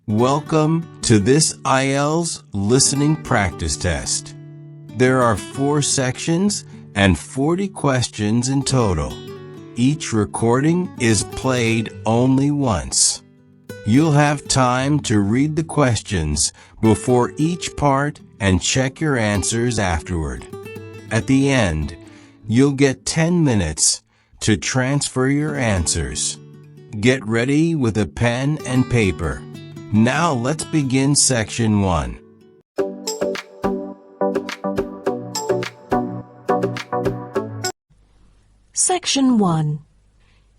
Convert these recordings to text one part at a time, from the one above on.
Welcome to this IELTS listening practice test. There are 4 sections and 40 questions in total. Each recording is played only once. You'll have time to read the questions before each part and check your answers afterward. At the end, you'll get 10 minutes to transfer your answers. Get ready with a pen and paper. Now let's begin section 1. Section 1.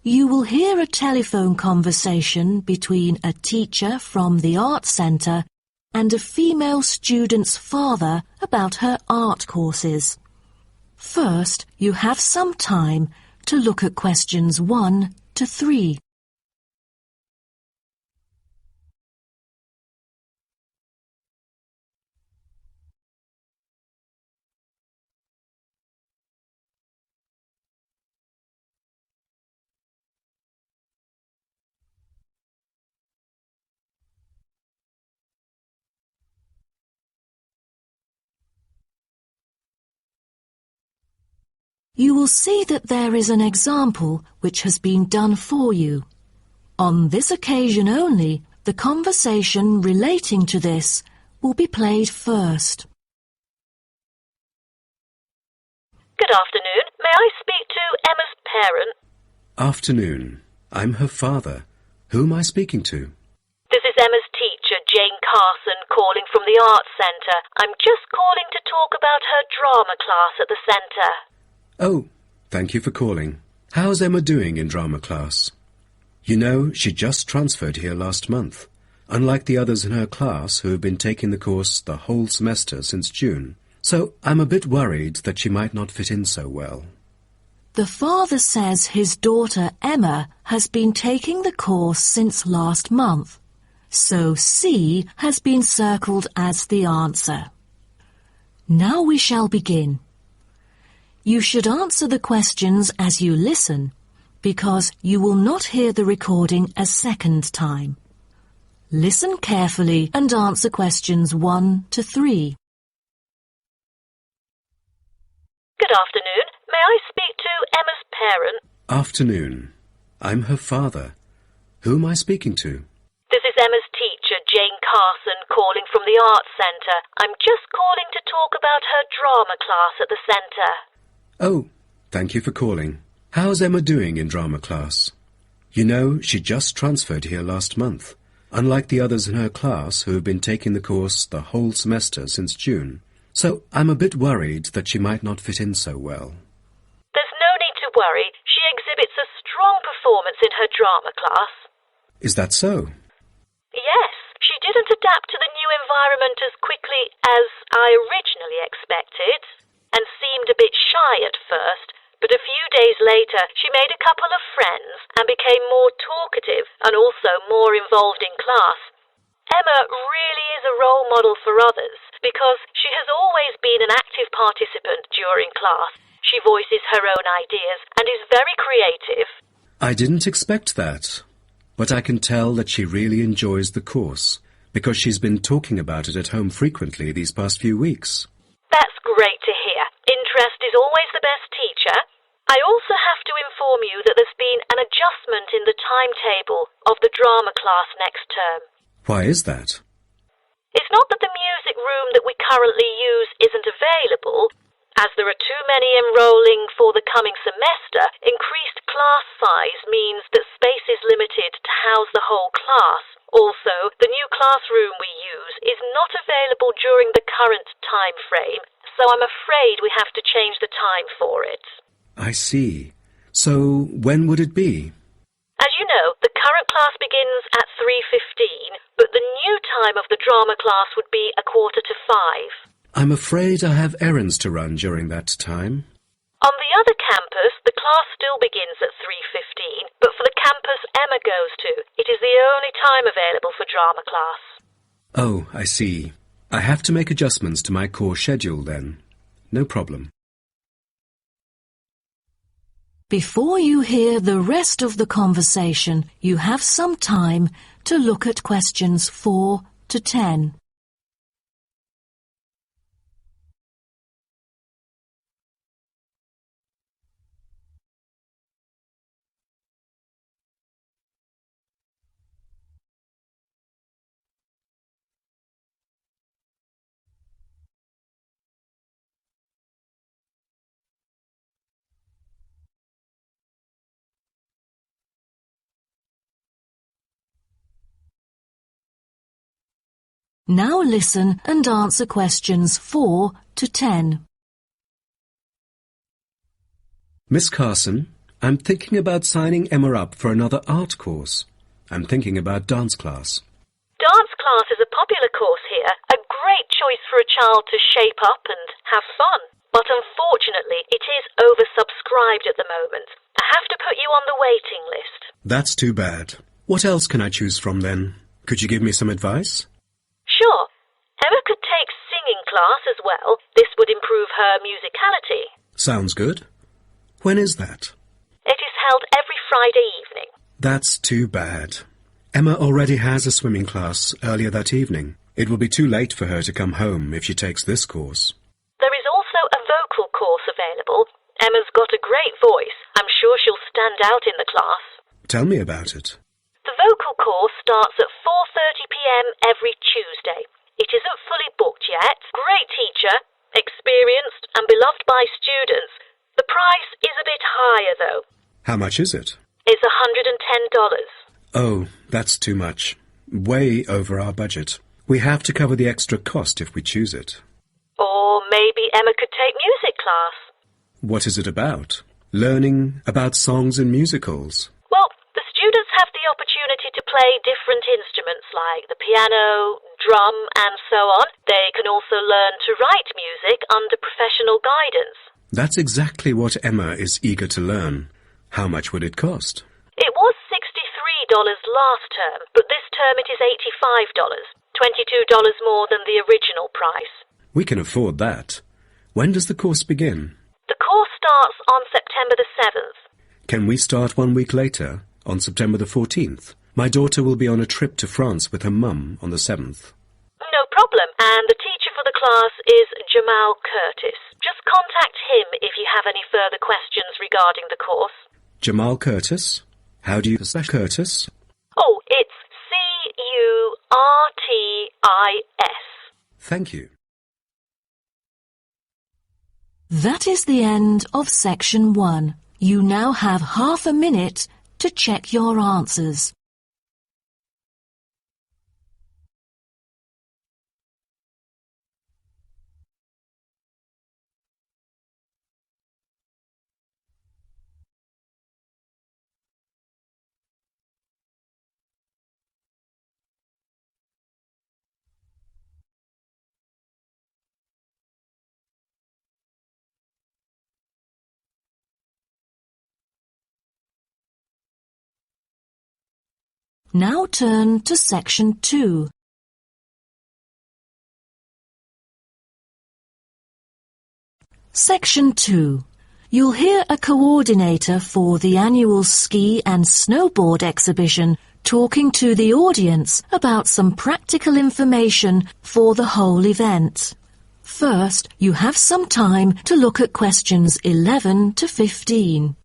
You will hear a telephone conversation between a teacher from the Arts Centre and a female student's father about her art courses. First, you have some time to look at questions 1 to 3. You will see that there is an example which has been done for you. On this occasion only, the conversation relating to this will be played first. Good afternoon. May I speak to Emma's parent? Afternoon. I'm her father. Who am I speaking to? This is Emma's teacher, Jane Carson, calling from the Arts Centre. I'm just calling to talk about her drama class at the centre. Oh, thank you for calling. How's Emma doing in drama class? You know, she just transferred here last month, unlike the others in her class who have been taking the course the whole semester since June. So I'm a bit worried that she might not fit in so well. The father says his daughter Emma has been taking the course since last month, so C has been circled as the answer. Now we shall begin. You should answer the questions as you listen, because you will not hear the recording a second time. Listen carefully and answer questions 1 to 3. Good afternoon. May I speak to Emma's parent? Afternoon. I'm her father. Who am I speaking to? This is Emma's teacher, Jane Carson, calling from the Arts Centre. I'm just calling to talk about her drama class at the centre. Oh, thank you for calling. How's Emma doing in drama class? You know, she just transferred here last month, unlike the others in her class who have been taking the course the whole semester since June. So I'm a bit worried that she might not fit in so well. There's no need to worry. She exhibits a strong performance in her drama class. Is that so? Yes, she didn't adapt to the new environment as quickly as I originally expected, and seemed a bit shy at first, but a few days later she made a couple of friends and became more talkative and also more involved in class. Emma really is a role model for others because she has always been an active participant during class. She voices her own ideas and is very creative. I didn't expect that, but I can tell that she really enjoys the course because she's been talking about it at home frequently these past few weeks. That's great to hear. Interest is always the best teacher. I also have to inform you that there's been an adjustment in the timetable of the drama class next term. Why is that? It's not that the music room that we currently use isn't available. As there are too many enrolling for the coming semester, increased class size means that space is limited to house the whole class. Also, the new classroom we use is not available during the current time frame, so I'm afraid we have to change the time for it. I see. So when would it be? As you know, the current class begins at 3:15, but the new time of the drama class would be 4:45. I'm afraid I have errands to run during that time. On the other campus, the class still begins at 3:15, but for the campus Emma goes to, it is the only time available for drama class. Oh, I see. I have to make adjustments to my course schedule then. No problem. Before you hear the rest of the conversation, you have some time to look at questions 4 to 10. Now listen and answer questions 4 to 10. Miss Carson, I'm thinking about signing Emma up for another art course. I'm thinking about dance class. Dance class is a popular course here, a great choice for a child to shape up and have fun. But unfortunately, it is oversubscribed at the moment. I have to put you on the waiting list. That's too bad. What else can I choose from then? Could you give me some advice? Sure. Emma could take singing class as well. This would improve her musicality. Sounds good. When is that? It is held every Friday evening. That's too bad. Emma already has a swimming class earlier that evening. It will be too late for her to come home if she takes this course. There is also a vocal course available. Emma's got a great voice. I'm sure she'll stand out in the class. Tell me about it. The vocal course starts at 4:30 p.m. every Tuesday. It isn't fully booked yet. Great teacher, experienced and beloved by students. The price is a bit higher though. How much is it? It's $110. Oh, that's too much. Way over our budget. We have to cover the extra cost if we choose it. Or maybe Emma could take music class. What is it about? Learning about songs and musicals. Well, the students have the opportunity to play different instruments like the piano, drum and so on. They can also learn to write music under professional guidance. That's exactly what Emma is eager to learn. How much would it cost? It was $63 last term, but this term it is $85, $22 more than the original price. We can afford that. When does the course begin? The course starts on September the 7th. Can we start 1 week later, on September the 14th? My daughter will be on a trip to France with her mum on the 7th. No problem, and the teacher for the class is Jamal Curtis. Just contact him if you have any further questions regarding the course. Jamal Curtis? How do you spell Curtis? Oh, it's C-U-R-T-I-S. Thank you. That is the end of section 1. You now have half a minute to check your answers. Now turn to section 2. Section 2. You'll hear a coordinator for the annual ski and snowboard exhibition talking to the audience about some practical information for the whole event. First, you have some time to look at questions 11 to 15.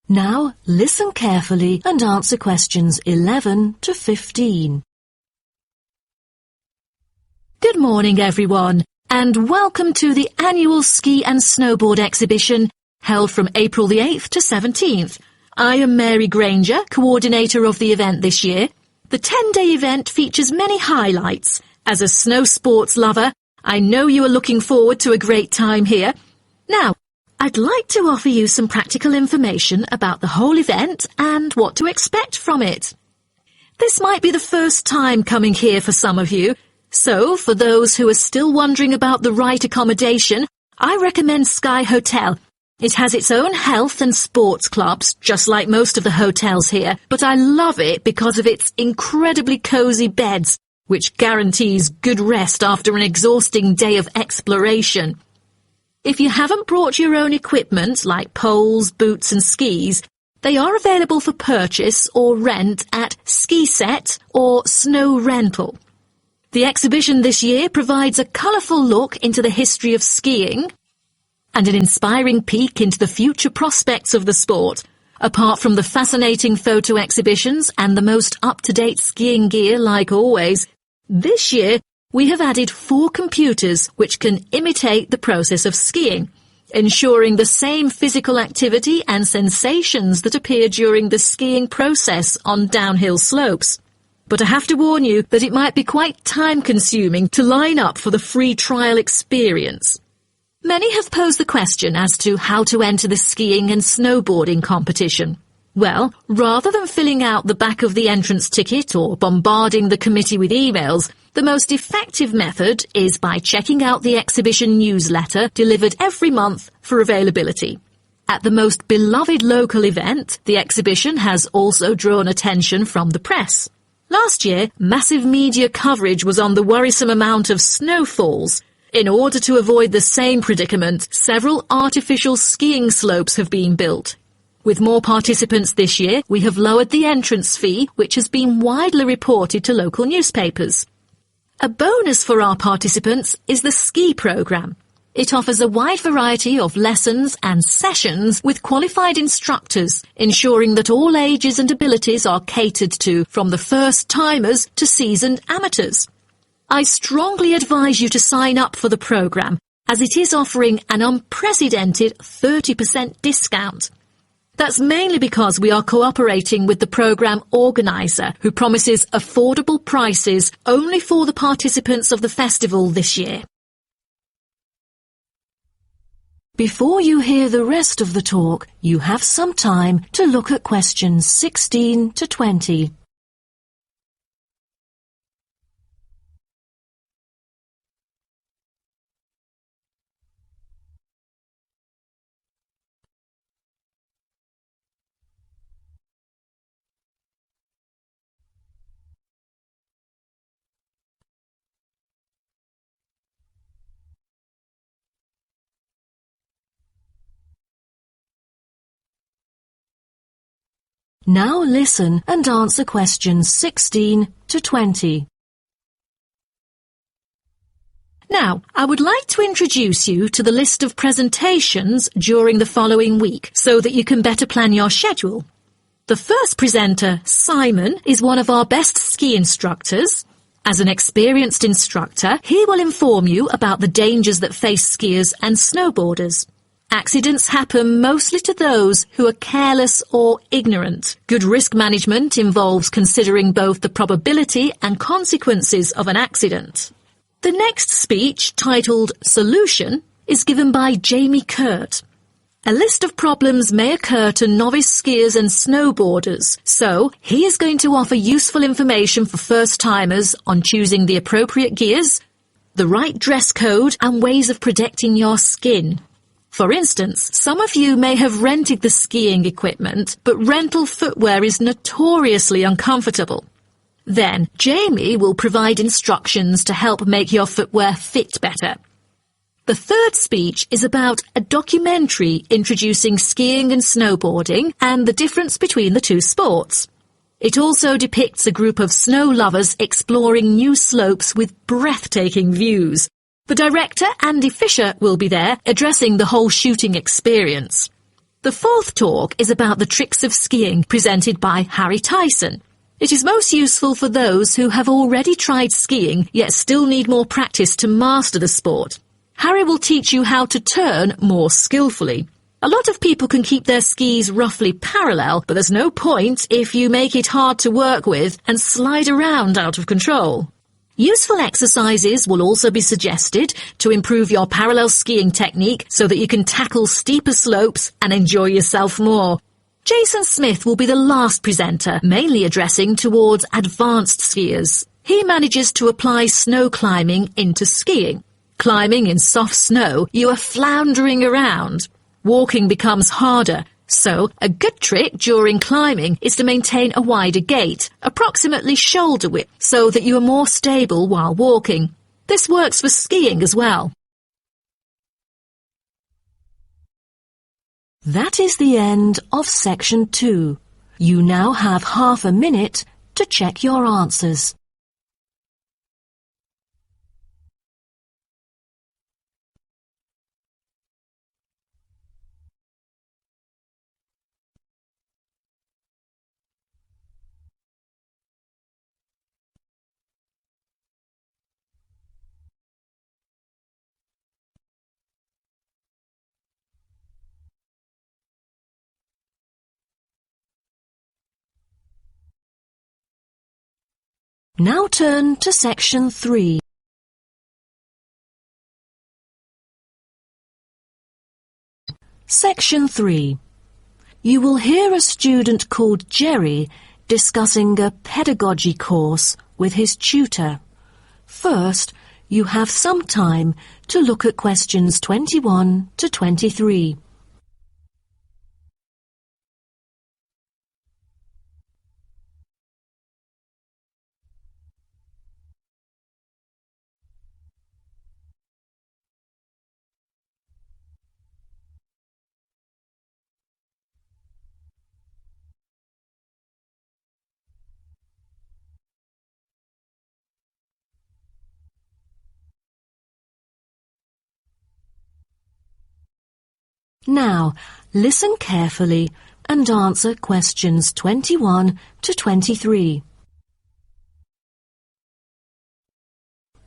Now, listen carefully and answer questions 11 to 15. Good morning, everyone, and welcome to the annual ski and snowboard exhibition held from April the 8th to 17th. I am Mary Granger, coordinator of the event this year. The 10-day event features many highlights. As a snow sports lover, I know you are looking forward to a great time here. Now, I'd like to offer you some practical information about the whole event and what to expect from it. This might be the first time coming here for some of you, so for those who are still wondering about the right accommodation, I recommend Sky Hotel. It has its own health and sports clubs, just like most of the hotels here, but I love it because of its incredibly cosy beds, which guarantees good rest after an exhausting day of exploration. If you haven't brought your own equipment, like poles, boots and skis, they are available for purchase or rent at Ski Set or Snow Rental. The exhibition this year provides a colourful look into the history of skiing and an inspiring peek into the future prospects of the sport. Apart from the fascinating photo exhibitions and the most up-to-date skiing gear like always, this year we have added 4 computers which can imitate the process of skiing, ensuring the same physical activity and sensations that appear during the skiing process on downhill slopes. But I have to warn you that it might be quite time-consuming to line up for the free trial experience. Many have posed the question as to how to enter the skiing and snowboarding competition. Well, rather than filling out the back of the entrance ticket or bombarding the committee with emails, the most effective method is by checking out the exhibition newsletter delivered every month for availability. At the most beloved local event, the exhibition has also drawn attention from the press. Last year, massive media coverage was on the worrisome amount of snowfalls. In order to avoid the same predicament, several artificial skiing slopes have been built. With more participants this year, we have lowered the entrance fee, which has been widely reported to local newspapers. A bonus for our participants is the ski program. It offers a wide variety of lessons and sessions with qualified instructors, ensuring that all ages and abilities are catered to, from the first-timers to seasoned amateurs. I strongly advise you to sign up for the program, as it is offering an unprecedented 30% discount. That's mainly because we are cooperating with the program organizer, who promises affordable prices only for the participants of the festival this year. Before you hear the rest of the talk, you have some time to look at questions 16 to 20. Now listen and answer questions 16 to 20. Now, I would like to introduce you to the list of presentations during the following week so that you can better plan your schedule. The first presenter, Simon, is one of our best ski instructors. As an experienced instructor, he will inform you about the dangers that face skiers and snowboarders. Accidents happen mostly to those who are careless or ignorant. Good risk management involves considering both the probability and consequences of an accident. The next speech, titled Solution, is given by Jamie Kurt. A list of problems may occur to novice skiers and snowboarders, so he is going to offer useful information for first-timers on choosing the appropriate gears, the right dress code, and ways of protecting your skin. For instance, some of you may have rented the skiing equipment, but rental footwear is notoriously uncomfortable. Then, Jamie will provide instructions to help make your footwear fit better. The third speech is about a documentary introducing skiing and snowboarding and the difference between the two sports. It also depicts a group of snow lovers exploring new slopes with breathtaking views. The director, Andy Fisher, will be there, addressing the whole shooting experience. The fourth talk is about the tricks of skiing, presented by Harry Tyson. It is most useful for those who have already tried skiing, yet still need more practice to master the sport. Harry will teach you how to turn more skillfully. A lot of people can keep their skis roughly parallel, but there's no point if you make it hard to work with and slide around out of control. Useful exercises will also be suggested to improve your parallel skiing technique so that you can tackle steeper slopes and enjoy yourself more. Jason Smith will be the last presenter, mainly addressing towards advanced skiers. He manages to apply snow climbing into skiing. Climbing in soft snow, you are floundering around. Walking becomes harder, so a good trick during climbing is to maintain a wider gait, approximately shoulder width, so that you are more stable while walking. This works for skiing as well. That is the end of section 2. You now have half a minute to check your answers. Now turn to section 3. Section 3. You will hear a student called Jerry discussing a pedagogy course with his tutor. First, you have some time to look at questions 21 to 23. Now, listen carefully and answer questions 21 to 23.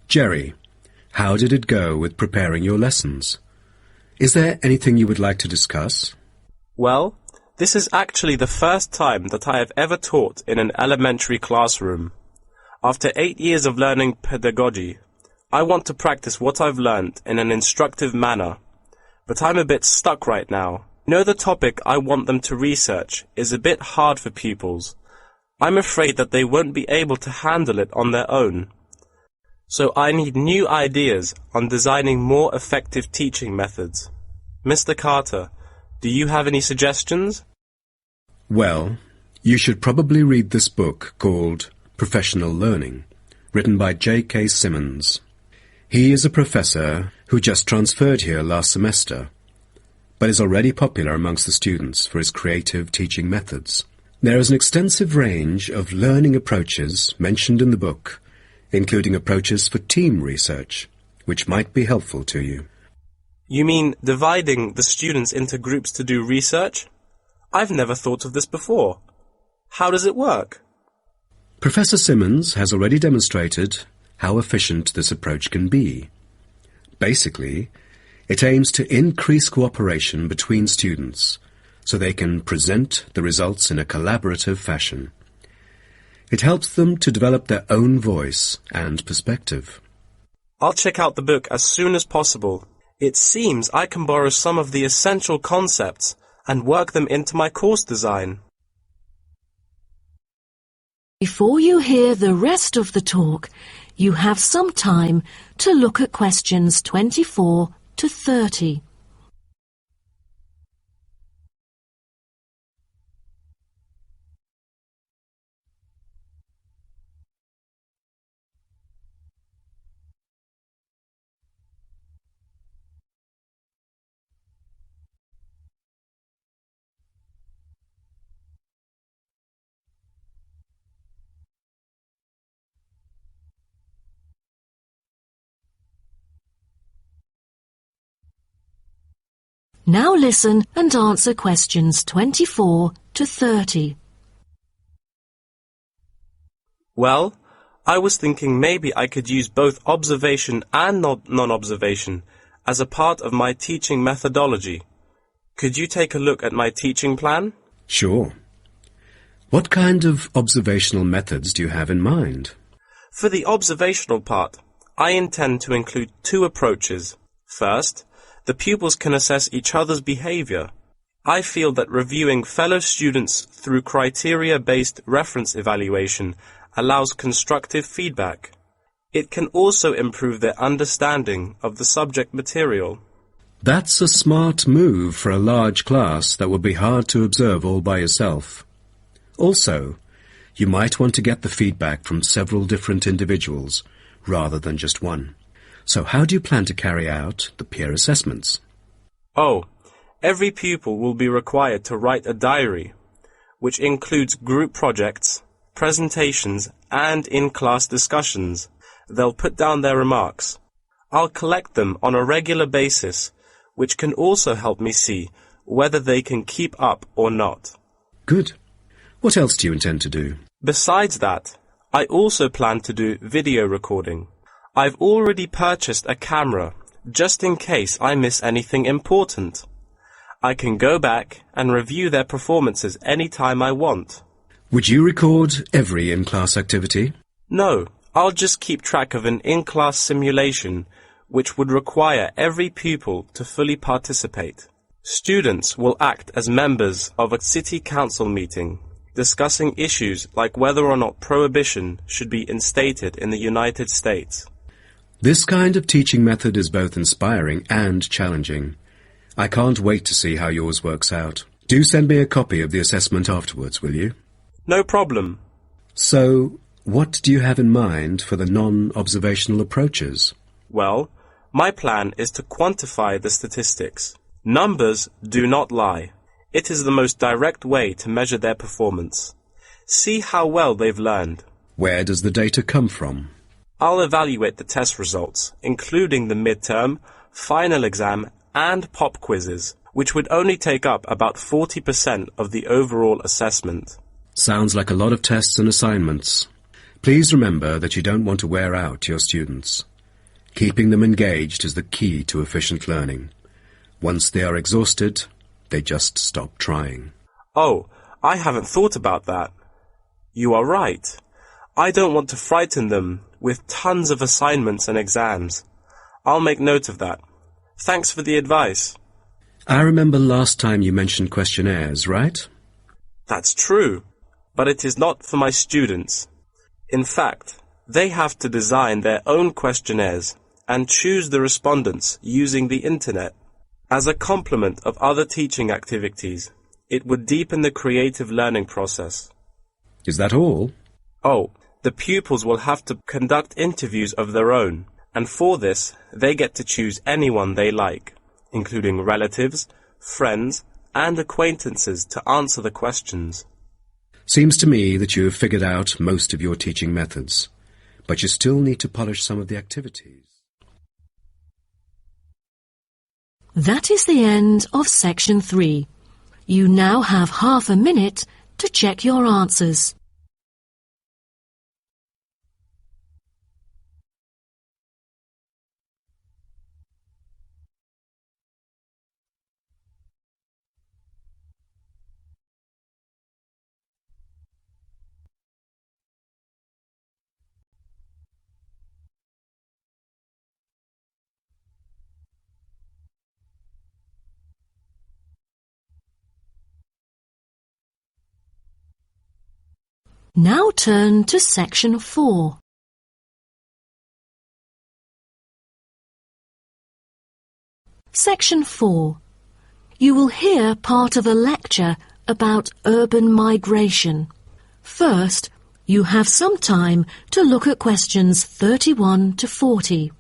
Jerry, how did it go with preparing your lessons? Is there anything you would like to discuss? Well, this is actually the first time that I have ever taught in an elementary classroom. After 8 years of learning pedagogy, I want to practice what I've learned in an instructive manner. But I'm a bit stuck right now. The topic I want them to research is a bit hard for pupils. I'm afraid that they won't be able to handle it on their own. So I need new ideas on designing more effective teaching methods. Mr. Carter, do you have any suggestions? Well, you should probably read this book called Professional Learning, written by J.K. Simmons. He is a professor who just transferred here last semester, but is already popular amongst the students for his creative teaching methods. There is an extensive range of learning approaches mentioned in the book, including approaches for team research, which might be helpful to you. You mean dividing the students into groups to do research? I've never thought of this before. How does it work? Professor Simmons has already demonstrated how efficient this approach can be. Basically, it aims to increase cooperation between students so they can present the results in a collaborative fashion. It helps them to develop their own voice and perspective. I'll check out the book as soon as possible. It seems I can borrow some of the essential concepts and work them into my course design. Before you hear the rest of the talk, you have some time to look at questions 24 to 30. Now listen and answer questions 24 to 30. Well, I was thinking maybe I could use both observation and non-observation as a part of my teaching methodology. Could you take a look at my teaching plan? Sure. What kind of observational methods do you have in mind? For the observational part, I intend to include two approaches. First, the pupils can assess each other's behavior. I feel that reviewing fellow students through criteria-based reference evaluation allows constructive feedback. It can also improve their understanding of the subject material. That's a smart move for a large class that would be hard to observe all by yourself. Also, you might want to get the feedback from several different individuals rather than just one. So how do you plan to carry out the peer assessments? Oh, every pupil will be required to write a diary, which includes group projects, presentations, and in-class discussions. They'll put down their remarks. I'll collect them on a regular basis, which can also help me see whether they can keep up or not. Good. What else do you intend to do? Besides that, I also plan to do video recording. I've already purchased a camera, just in case I miss anything important. I can go back and review their performances anytime I want. Would you record every in-class activity? No, I'll just keep track of an in-class simulation, which would require every pupil to fully participate. Students will act as members of a city council meeting, discussing issues like whether or not prohibition should be instated in the United States. This kind of teaching method is both inspiring and challenging. I can't wait to see how yours works out. Do send me a copy of the assessment afterwards, will you? No problem. So, what do you have in mind for the non-observational approaches? Well, my plan is to quantify the statistics. Numbers do not lie. It is the most direct way to measure their performance. See how well they've learned. Where does the data come from? I'll evaluate the test results, including the midterm, final exam, and pop quizzes, which would only take up about 40% of the overall assessment. Sounds like a lot of tests and assignments. Please remember that you don't want to wear out your students. Keeping them engaged is the key to efficient learning. Once they are exhausted, they just stop trying. Oh, I haven't thought about that. You are right. I don't want to frighten them with tons of assignments and exams. I'll make note of that. Thanks for the advice. I remember last time you mentioned questionnaires, right? That's true, but it is not for my students. In fact, they have to design their own questionnaires and choose the respondents using the internet. As a complement of other teaching activities, it would deepen the creative learning process. Is that all? Oh, the pupils will have to conduct interviews of their own, and for this, they get to choose anyone they like, including relatives, friends, and acquaintances to answer the questions. Seems to me that you have figured out most of your teaching methods, but you still need to polish some of the activities. That is the end of section 3. You now have half a minute to check your answers. Now turn to section 4. Section 4. You will hear part of a lecture about urban migration. First, you have some time to look at questions 31 to 40.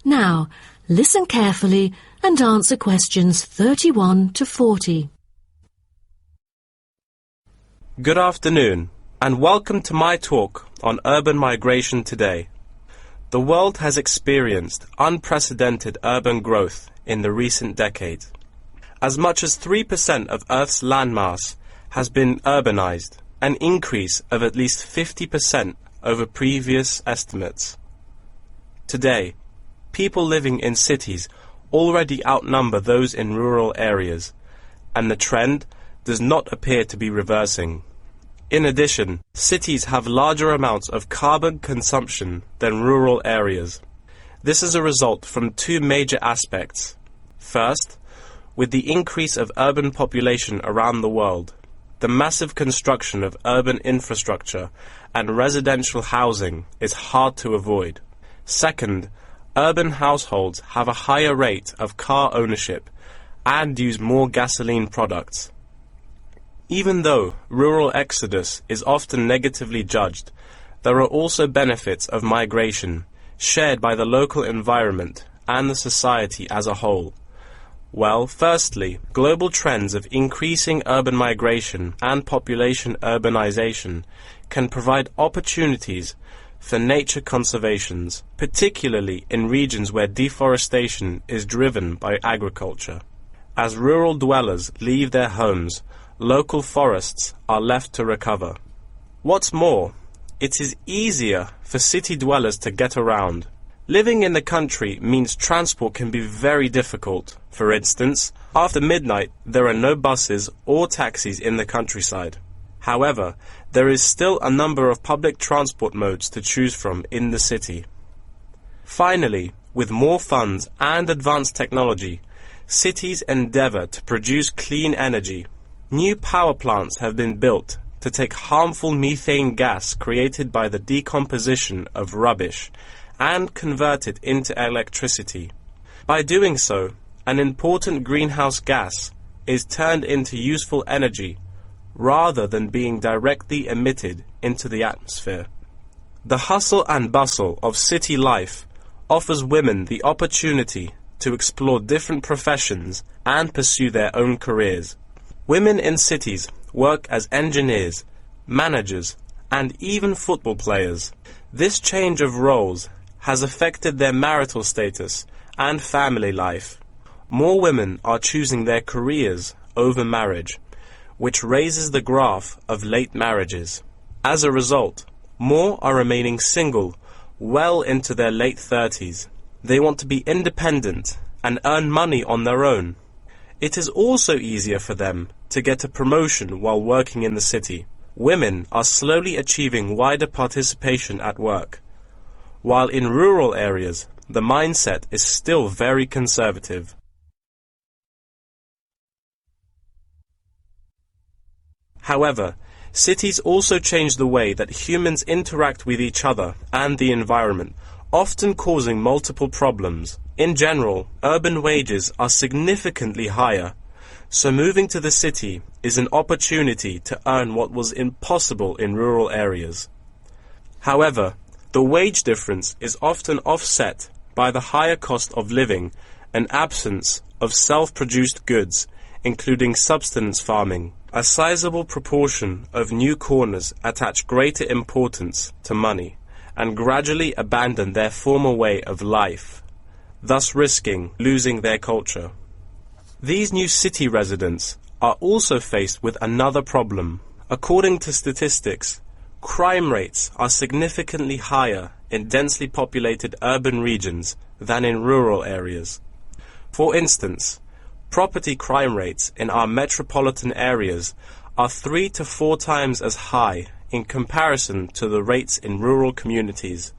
Now, listen carefully and answer questions 31 to 40. Good afternoon, and welcome to my talk on urban migration today. The world has experienced unprecedented urban growth in the recent decades. As much as 3% of Earth's landmass has been urbanized, an increase of at least 50% over previous estimates. Today, people living in cities already outnumber those in rural areas, and the trend does not appear to be reversing. In addition, cities have larger amounts of carbon consumption than rural areas. This is a result from two major aspects. First, with the increase of urban population around the world, the massive construction of urban infrastructure and residential housing is hard to avoid. Second, urban households have a higher rate of car ownership and use more gasoline products. Even though rural exodus is often negatively judged, there are also benefits of migration shared by the local environment and the society as a whole. Well, firstly, global trends of increasing urban migration and population urbanization can provide opportunities for nature conservations, particularly in regions where deforestation is driven by agriculture. As rural dwellers leave their homes, local forests are left to recover. What's more, it is easier for city dwellers to get around. Living in the country means transport can be very difficult. For instance, after midnight there are no buses or taxis in the countryside. However, there is still a number of public transport modes to choose from in the city. Finally, with more funds and advanced technology, cities endeavor to produce clean energy. New power plants have been built to take harmful methane gas created by the decomposition of rubbish and convert it into electricity. By doing so, an important greenhouse gas is turned into useful energy rather than being directly emitted into the atmosphere. The hustle and bustle of city life offers women the opportunity to explore different professions and pursue their own careers. Women in cities work as engineers, managers, and even football players. This change of roles has affected their marital status and family life. More women are choosing their careers over marriage, which raises the graph of late marriages. As a result, more are remaining single well into their late 30s. They want to be independent and earn money on their own. It is also easier for them to get a promotion while working in the city. Women are slowly achieving wider participation at work, while in rural areas, the mindset is still very conservative. However, cities also change the way that humans interact with each other and the environment, often causing multiple problems. In general, urban wages are significantly higher, so moving to the city is an opportunity to earn what was impossible in rural areas. However, the wage difference is often offset by the higher cost of living and absence of self-produced goods, including subsistence farming. A sizable proportion of new corners attach greater importance to money and gradually abandon their former way of life, thus risking losing their culture. These new city residents are also faced with another problem. According to statistics, crime rates are significantly higher in densely populated urban regions than in rural areas. For instance, property crime rates in our metropolitan areas are 3 to 4 times as high in comparison to the rates in rural communities.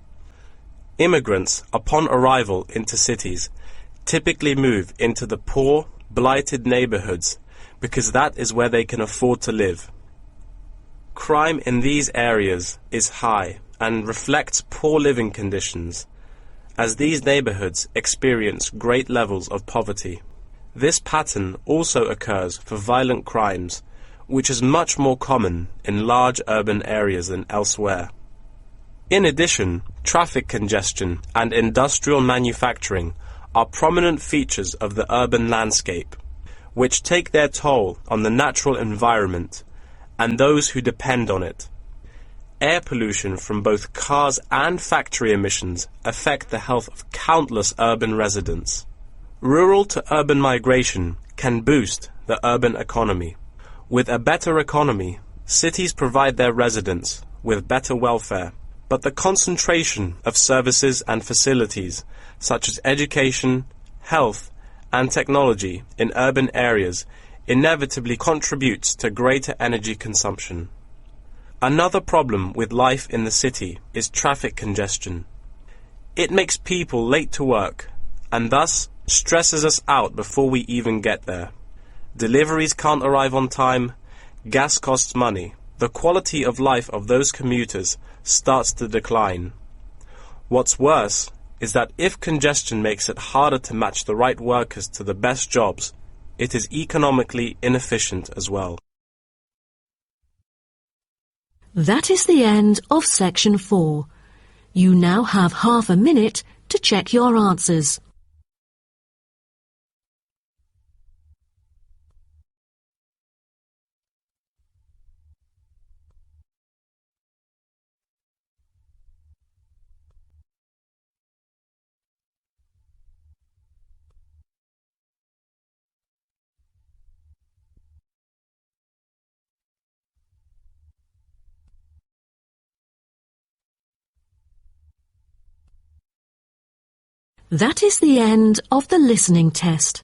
Immigrants, upon arrival into cities, typically move into the poor, blighted neighborhoods because that is where they can afford to live. Crime in these areas is high and reflects poor living conditions, as these neighborhoods experience great levels of poverty. This pattern also occurs for violent crimes, which is much more common in large urban areas than elsewhere. In addition, traffic congestion and industrial manufacturing are prominent features of the urban landscape, which take their toll on the natural environment and those who depend on it. Air pollution from both cars and factory emissions affect the health of countless urban residents. Rural to urban migration can boost the urban economy. With a better economy, cities provide their residents with better welfare, but the concentration of services and facilities such as education, health, and technology in urban areas inevitably contributes to greater energy consumption. Another problem with life in the city is traffic congestion. It makes people late to work and thus stresses us out before we even get there. Deliveries can't arrive on time, gas costs money. The quality of life of those commuters starts to decline. What's worse is that if congestion makes it harder to match the right workers to the best jobs, it is economically inefficient as well. That is the end of section 4. You now have half a minute to check your answers. That is the end of the listening test.